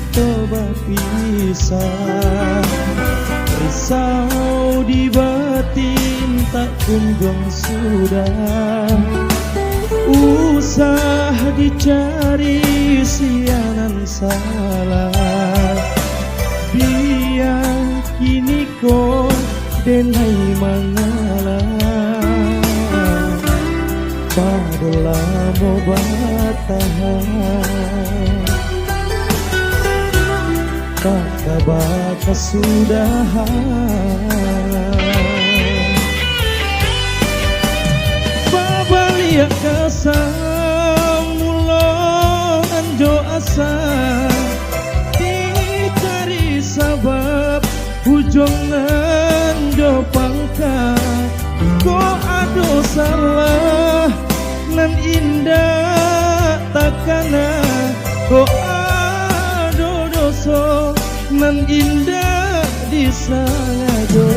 kita berpisah. Risau di batin tak kunjung sudah, usah dicari sianan salah. Biar kini kau denai mengalah, padahal mau bertahan. Kata batas sudah, babaliak kesam mulo anjo asa, dicari sabab ujung anjo pangka. Ko ado salah nan indah takana, ko ado doso nan indah disangajo.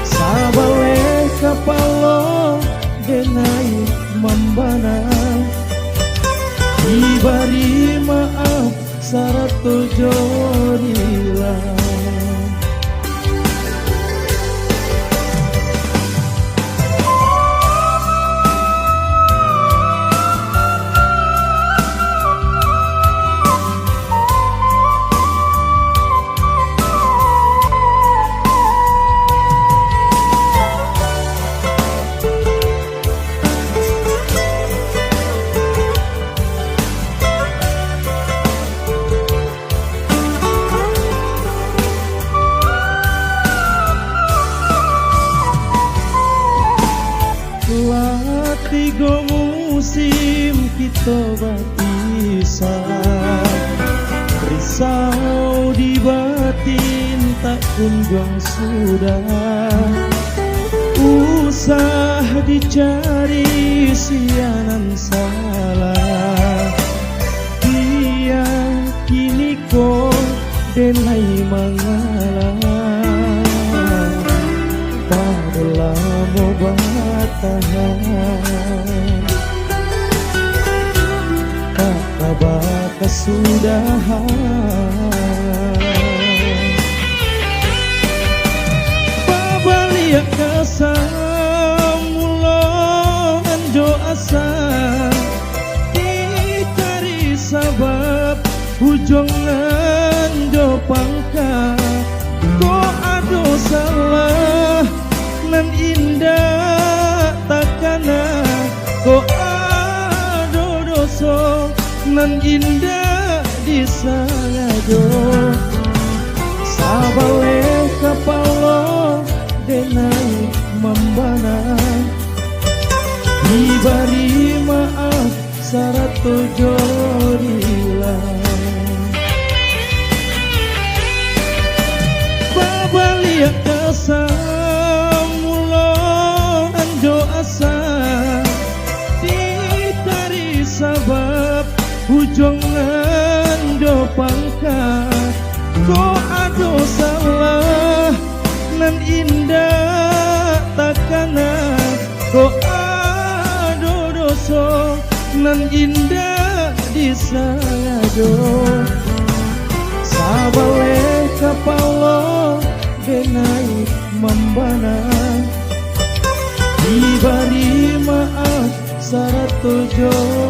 Sabale kapalo denai membana, diberi maaf saratu jodilah. Tiga musim kita berpisah, risau di batin tak kunjung sudah, usah dicari sianan salah. Biar kini kau denai mengalah, padahal mau bertahan. Kata batas sudah, babaliak kesam mulo anjo asa, dicari sabab ujung anjo pangka. Ko ado salah nan indah takana, ko ado doso nan indah disangajo. Sabale kapalo denai membana, diberi maaf saratu jodilah. Babaliak kesam mulo anjo asa, dicari sabab ujung anjo pangka. Ko ado salah nan indah takana, ko ado doso nan indah disangajo. Sabale kapalo denai membana, diberi maaf saratu jodilah.